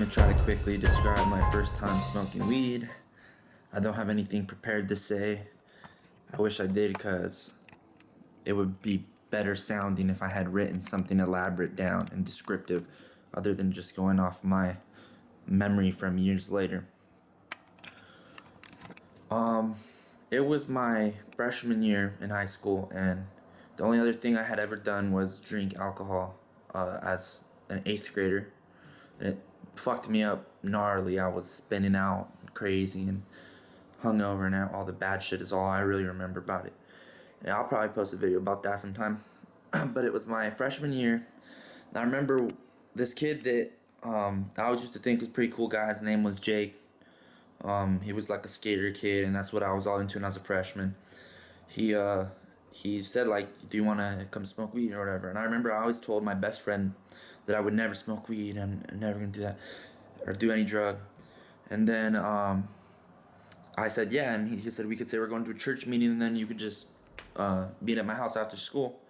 gonna try to quickly describe my first time smoking weed. I don't have anything prepared to say. I wish I did, because it would be better sounding if I had written something elaborate down and descriptive other than just going off my memory from years later. It was my freshman year in high school, and the only other thing I had ever done was drink alcohol as an 8th grader. And it fucked me up gnarly. I was spinning out crazy and hungover, and all the bad shit is all I really remember about it. And I'll probably post a video about that sometime. But it was my freshman year. And I remember this kid that I always used to think was a pretty cool guy. His name was Jake. He was like a skater kid, and that's what I was all into when I was a freshman. He said, like, do you want to come smoke weed or whatever? And I remember I always told my best friend that I would never smoke weed. I'm never going to do that or do any drug. And then I said, yeah, and he said we could say we're going to a church meeting, and then you could just meet at my house after school,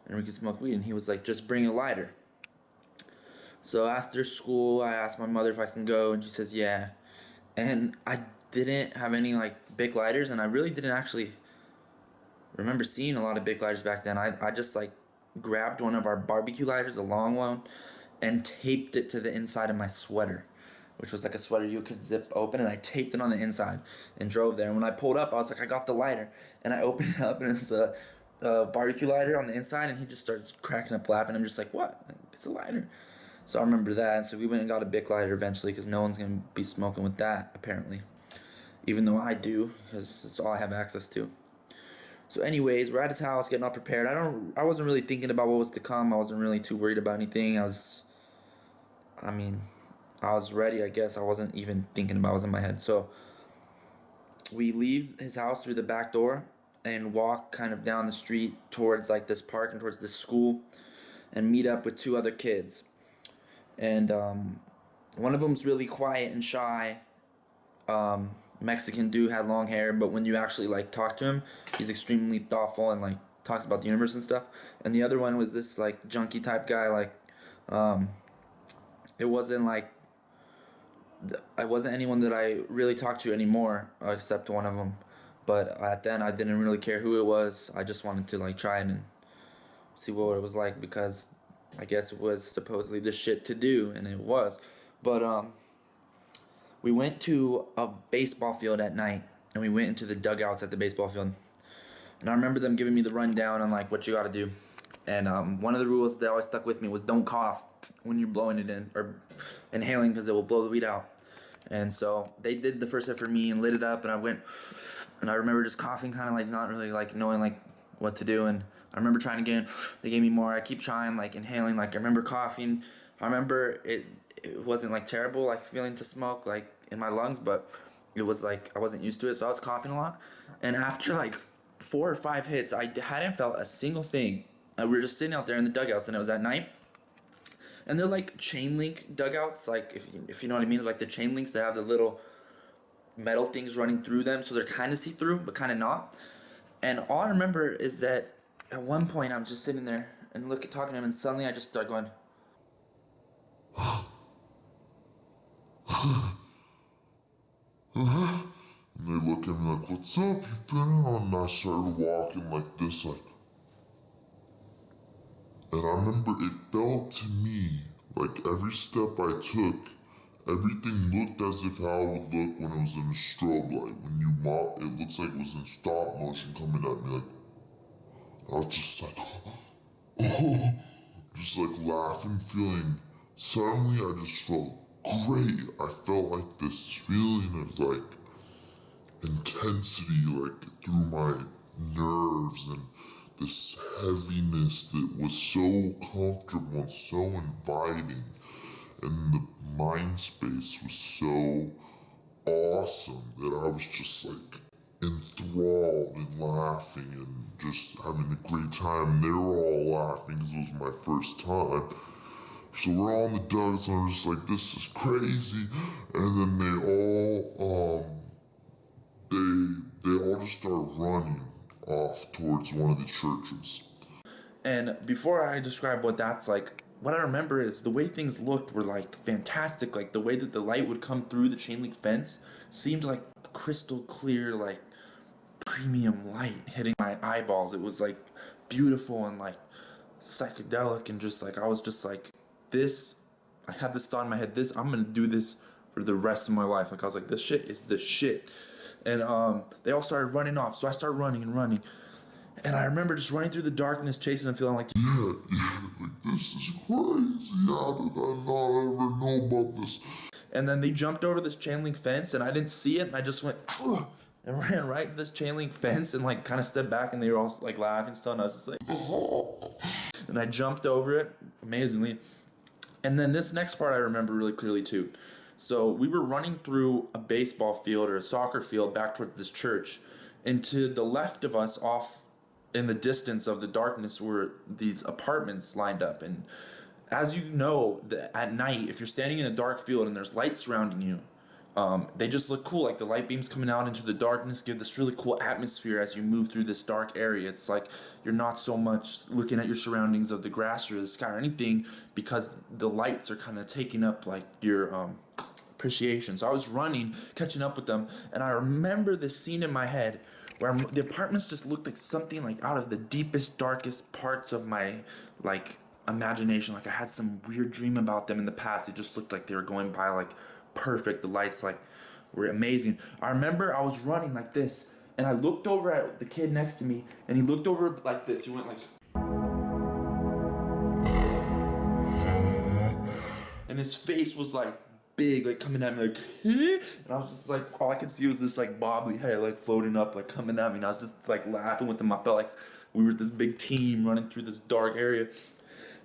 and we could smoke weed. And he was like, just bring a lighter. So after school, I asked my mother if I can go, and she says, yeah. And I didn't have any, like, big lighters, and I really didn't actually remember seeing a lot of big lighters back then. I just, like, grabbed one of our barbecue lighters, a long one, and taped it to the inside of my sweater, which was like a sweater you could zip open, and I taped it on the inside and drove there. And when I pulled up, I was like, I got the lighter, and I opened it up, and it's a barbecue lighter on the inside, and he just starts cracking up laughing. I'm just like, what? It's a lighter. So I remember that, and so we went and got a Bic lighter eventually, because no one's going to be smoking with that, apparently. Even though I do, because it's all I have access to. So anyways, we're at his house getting all prepared. I wasn't really thinking about what was to come. I wasn't really too worried about anything. I was ready, I guess. I wasn't even thinking about it. It was in my head. So we leave his house through the back door and walk kind of down the street towards, like, this park and towards this school, and meet up with 2 other kids. And one of them's really quiet and shy. Mexican dude, had long hair, but when you actually, like, talk to him, he's extremely thoughtful and, like, talks about the universe and stuff. And the other one was this, like, junkie type guy. Like, it wasn't anyone that I really talked to anymore, except one of them. But then I didn't really care who it was. I just wanted to, like, try it and see what it was like, because I guess it was supposedly the shit to do, and it was. But we went to a baseball field at night, and we went into the dugouts at the baseball field. And I remember them giving me the rundown on, like, what you gotta do. And one of the rules that always stuck with me was don't cough when you're blowing it in, or inhaling, because it will blow the weed out. And so they did the first set for me and lit it up, and I went, and I remember just coughing, kind of, like, not really, like, knowing, like, what to do. And I remember trying again. They gave me more. I keep trying, like, inhaling. Like, I remember coughing. I remember it wasn't, like, terrible, like, feeling to smoke, like, in my lungs, but it was, like, I wasn't used to it, so I was coughing a lot. And after, like, 4 or 5 hits, I hadn't felt a single thing. We were just sitting out there in the dugouts, and it was at night. And they're, like, chain link dugouts, like, if you know what I mean. They're, like, the chain links that have the little metal things running through them, so they're kind of see-through, but kind of not. And all I remember is that at one point I'm just sitting there and talking to him, and suddenly I just start going, and they look at me like, what's up, you feeling? And I started walking like this, like, and I remember it felt to me like every step I took, everything looked as if how it would look when it was in a strobe light. When you mop, it looks like it was in stop motion coming at me. Like, I was just like, oh, just like laughing, feeling. Suddenly I just felt great. I felt like this feeling of, like, intensity, like, through my nerves, and this heaviness that was so comfortable and so inviting, and the mind space was so awesome that I was just, like, enthralled and laughing and just having a great time. They were all laughing because it was my first time. So we're all in the dugout, and I'm just like, this is crazy. And then they all just start running off towards one of the churches. and before I describe what that's like, what I remember is the way things looked were like fantastic. Like the way that the light would come through the chain link fence seemed like crystal clear, like premium light hitting my eyeballs. It was like beautiful and like psychedelic, and just like I was just like, this. I had this thought in my head, I'm gonna do this for the rest of my life. Like I was like, this shit is the shit. And they all started running off, so I started running and running. And I remember just running through the darkness, chasing and feeling like, like this is crazy. How did I not ever know about this? and then they jumped over this chain link fence, and I didn't see it, and I just went, ugh, and ran right to this chain link fence, and like kind of stepped back, and they were all like laughing still, and I was just like, and I jumped over it amazingly. And then this next part I remember really clearly too. So we were running through a baseball field or a soccer field back towards this church, and to the left of us, off in the distance of the darkness, were these apartments lined up. And as you know, at night, if you're standing in a dark field and there's light surrounding you, they just look cool. Like the light beams coming out into the darkness give this really cool atmosphere as you move through this dark area. It's like you're not so much looking at your surroundings of the grass or the sky or anything, because the lights are kind of taking up like your appreciation. So I was running, catching up with them, and I remember this scene in my head where the apartments just looked like something like out of the deepest, darkest parts of my like imagination. Like I had some weird dream about them in the past. It just looked like they were going by like perfect. The lights like were amazing. I remember I was running like this, and I looked over at the kid next to me, and he looked over like this. He went like, and his face was like big, like coming at me like, and I was just like, all I could see was this like bobbly head like floating up, like coming at me, and I was just like laughing with him. I felt like we were this big team running through this dark area,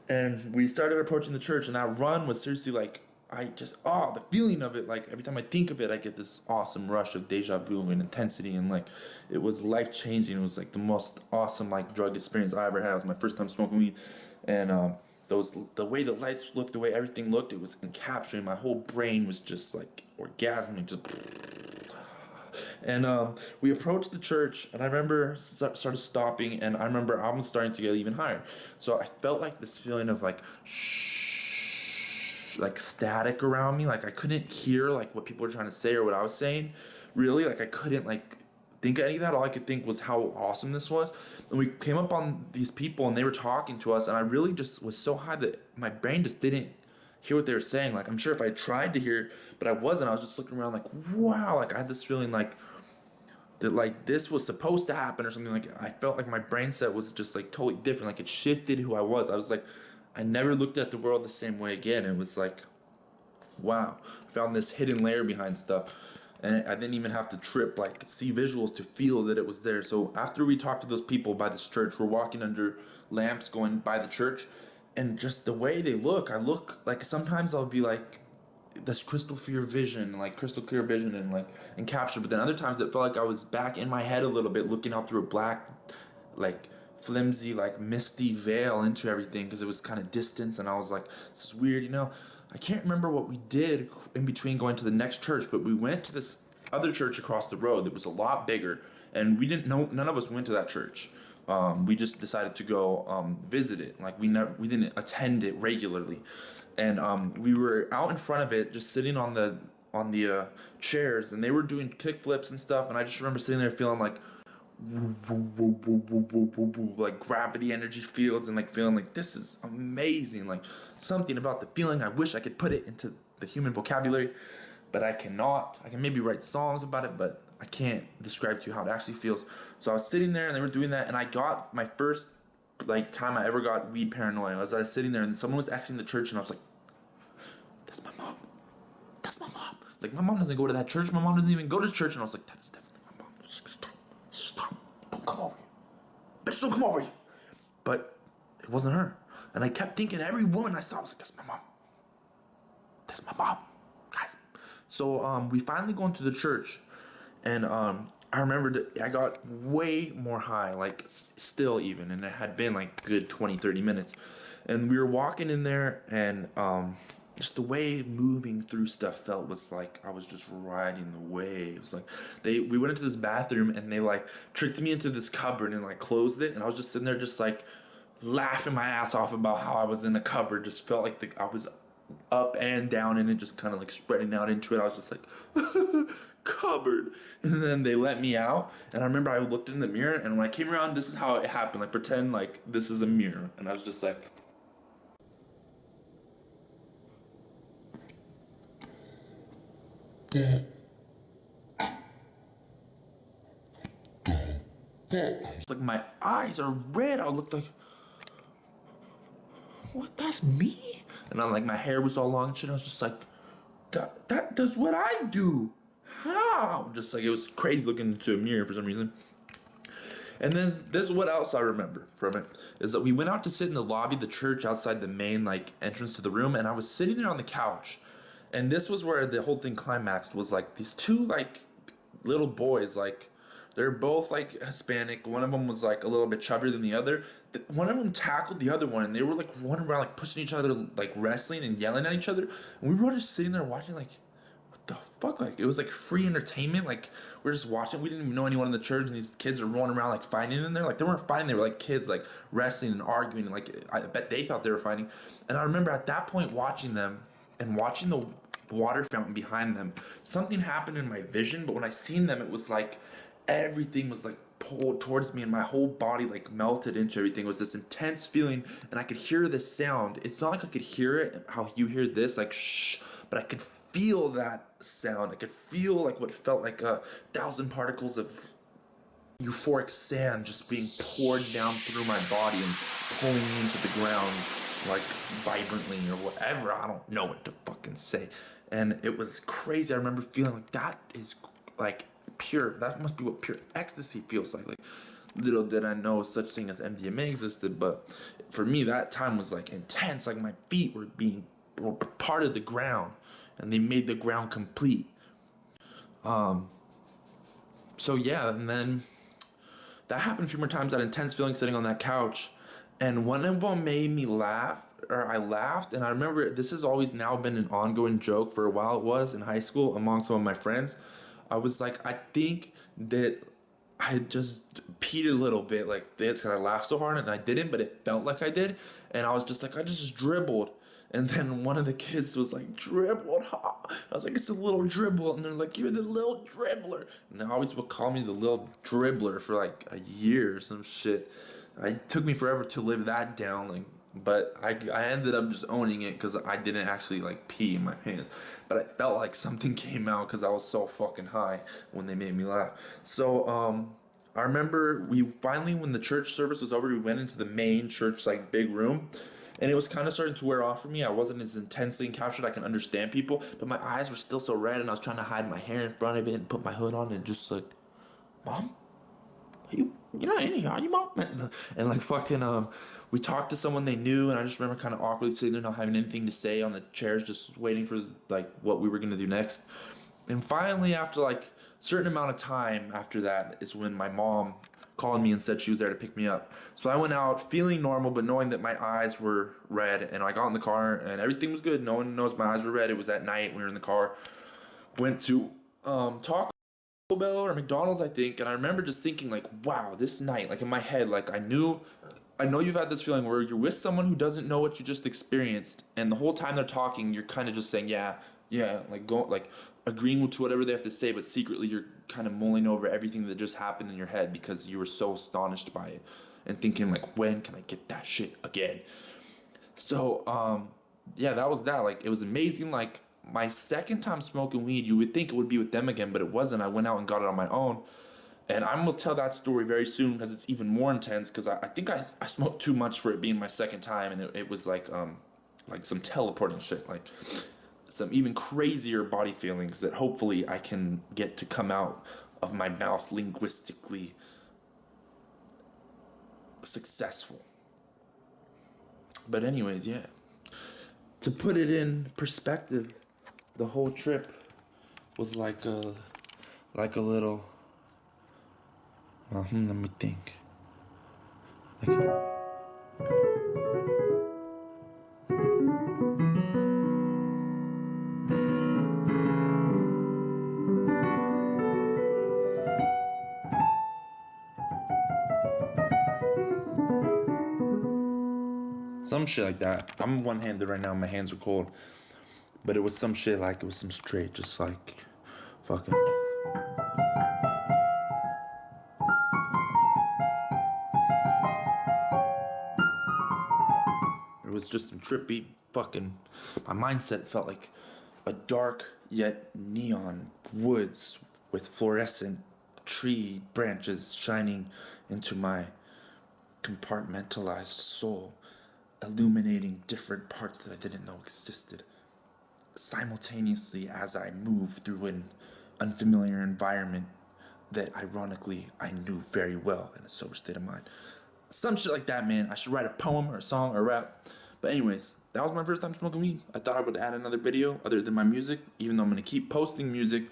and we started approaching the church, and that run was seriously like, the feeling of it, like every time I think of it, I get this awesome rush of deja vu and intensity, and like it was life changing. It was like the most awesome like drug experience I ever had. It was my first time smoking weed, and the way the lights looked, the way everything looked, it was encapsulating. My whole brain was just like orgasming, just. And we approached the church, and I remember started stopping, and I remember I was starting to get even higher. So I felt like this feeling of like like static around me. Like I couldn't hear like what people were trying to say or what I was saying. Really, like I couldn't like think of any of that. All I could think was how awesome this was. And we came up on these people, and they were talking to us, and I really just was so high that my brain just didn't hear what they were saying. Like I'm sure if I tried to hear, but I wasn't. I was just looking around like, wow. Like I had this feeling like that like this was supposed to happen or something. Like I felt like my brain set was just like totally different. Like it shifted who I was. I was like, I never looked at the world the same way again. It was like, wow, I found this hidden layer behind stuff. And I didn't even have to trip, like see visuals to feel that it was there. So after we talked to those people by this church, we're walking under lamps going by the church, and just the way they look, I look like sometimes I'll be like this crystal clear vision, like crystal clear vision and like and capture. But then other times it felt like I was back in my head a little bit, looking out through a black, like flimsy, like misty veil into everything, because it was kind of distance, and I was like, this is weird, you know. I can't remember what we did in between going to the next church, but we went to this other church across the road that was a lot bigger, and we didn't know, none of us went to that church. We just decided to go visit it. Like we didn't attend it regularly, and we were out in front of it, just sitting on the chairs, and they were doing kick flips and stuff, and I just remember sitting there feeling like woo, woo, woo, woo, woo, woo, woo, woo, like gravity energy fields, and like feeling like this is amazing. Like something about the feeling, I wish I could put it into the human vocabulary, but I cannot. I can maybe write songs about it, but I can't describe to you how it actually feels. So I was sitting there, and they were doing that, and I got my first like time I ever got weed paranoia. As I was sitting there, and someone was exiting the church, and I was like, that's my mom. That's my mom. Like my mom doesn't go to that church. My mom doesn't even go to church. And I was like, that is definitely my mom. Stop. Don't come over here. Bitch, don't come over here. But it wasn't her. And I kept thinking every woman I saw, I was like, that's my mom. That's my mom. Guys. So we finally go into the church, and I remember that I got way more high, like still even, and it had been like good 20-30 minutes. And we were walking in there, and just the way moving through stuff felt was like I was just riding the wave. It was like we went into this bathroom, and they like tricked me into this cupboard and like closed it, and I was just sitting there just like laughing my ass off about how I was in a cupboard. Just felt like I was up and down and it just kind of like spreading out into it. I was just like, cupboard. And then they let me out. And I remember I looked in the mirror, and when I came around, this is how it happened. Like, pretend like this is a mirror. And I was just like, it's like my eyes are red. I looked like, what? That's me? And I'm like, my hair was all long and shit. I was just like, that's what I do. How? Just like, it was crazy looking into a mirror for some reason. And then this is what else I remember from it, is that we went out to sit in the lobby of the church outside the main like entrance to the room, and I was sitting there on the couch. And this was where the whole thing climaxed, was like these two like little boys, like they're both like Hispanic. One of them was like a little bit chubbier than the other. One of them tackled the other one, and they were like running around, like pushing each other, like wrestling and yelling at each other. And we were all just sitting there watching, like, what the fuck? Like, it was like free entertainment. Like, we're just watching. We didn't even know anyone in the church, and these kids are rolling around like fighting in there. Like, they weren't fighting. They were like kids, like wrestling and arguing. And like, I bet they thought they were fighting. And I remember at that point watching them and watching the water fountain behind them. Something happened in my vision, but when I seen them, it was like everything was like pulled towards me, and my whole body like melted into everything. It was this intense feeling, and I could hear this sound. It's not like I could hear it how you hear this, like shh, but I could feel that sound. I could feel like what felt like 1,000 particles of euphoric sand just being poured down through my body and pulling me into the ground like vibrantly or whatever. I don't know what to fucking say. And it was crazy. I remember feeling like that is like pure. That must be what pure ecstasy feels like. Like, little did I know such thing as MDMA existed, but for me that time was like intense. Like, my feet were part of the ground, and they made the ground complete. So yeah, and then that happened a few more times. That intense feeling sitting on that couch, and one of them made me laugh, or I laughed. And I remember this has always now been an ongoing joke. For a while it was in high school among some of my friends. I was like, I think that I had just peed a little bit like this, because I laughed so hard, and I didn't, but it felt like I did. And I was just like, I just dribbled. And then one of the kids was like, dribbled, huh? I was like, it's a little dribble. And they're like, you're the little dribbler. And they always would call me the little dribbler for like a year or some shit. It took me forever to live that down, like, but I ended up just owning it, because I didn't actually like pee in my pants, but I felt like something came out because I was so fucking high when they made me laugh. So I remember we finally, when the church service was over, we went into the main church like big room, and it was kind of starting to wear off for me. I wasn't as intensely encaptured. I can understand people, but my eyes were still so red, and I was trying to hide my hair in front of it and put my hood on and just like, Mom, you're not in here, are you, Mom? And like fucking we talked to someone they knew, and I just remember kind of awkwardly sitting there not having anything to say on the chairs, just waiting for like what we were gonna do next. And finally, after like a certain amount of time after that, is when my mom called me and said she was there to pick me up. So I went out feeling normal, but knowing that my eyes were red, and I got in the car and everything was good. No one knows my eyes were red. It was at night. We were in the car. Went to Taco Bell or McDonald's, I think, and I remember just thinking like, wow, this night, like in my head, like I know you've had this feeling where you're with someone who doesn't know what you just experienced, and the whole time they're talking, you're kind of just saying, yeah, like agreeing to whatever they have to say, but secretly you're kind of mulling over everything that just happened in your head because you were so astonished by it, and thinking like, when can I get that shit again? So yeah, that was that. Like, it was amazing. Like, my second time smoking weed, you would think it would be with them again, but it wasn't. I went out and got it on my own. And I'm going to tell that story very soon, because it's even more intense, because I think I smoked too much for it being my second time, and it was like some teleporting shit, like some even crazier body feelings that hopefully I can get to come out of my mouth linguistically successful. But anyways, yeah. To put it in perspective, the whole trip was like a little. Let me think. Some shit like that. I'm one-handed right now. My hands are cold. But it was some shit like, it was some straight, just like, fucking. It was just some trippy fucking. My mindset felt like a dark yet neon woods with fluorescent tree branches shining into my compartmentalized soul, illuminating different parts that I didn't know existed. Simultaneously, as I moved through an unfamiliar environment that ironically I knew very well in a sober state of mind. Some shit like that, man. I should write a poem or a song or a rap. But anyways, that was my first time smoking weed. I thought I would add another video other than my music, even though I'm gonna keep posting music.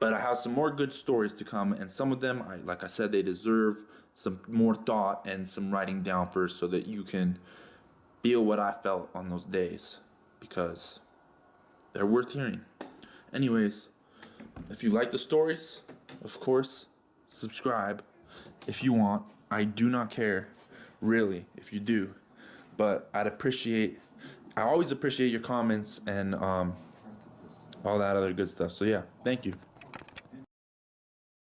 But I have some more good stories to come, and some of them, like I said, they deserve some more thought and some writing down first, so that you can feel what I felt on those days, because they're worth hearing. Anyways, if you like the stories, of course, subscribe if you want. I do not care, really, if you do. But I always appreciate your comments and all that other good stuff. So yeah, thank you.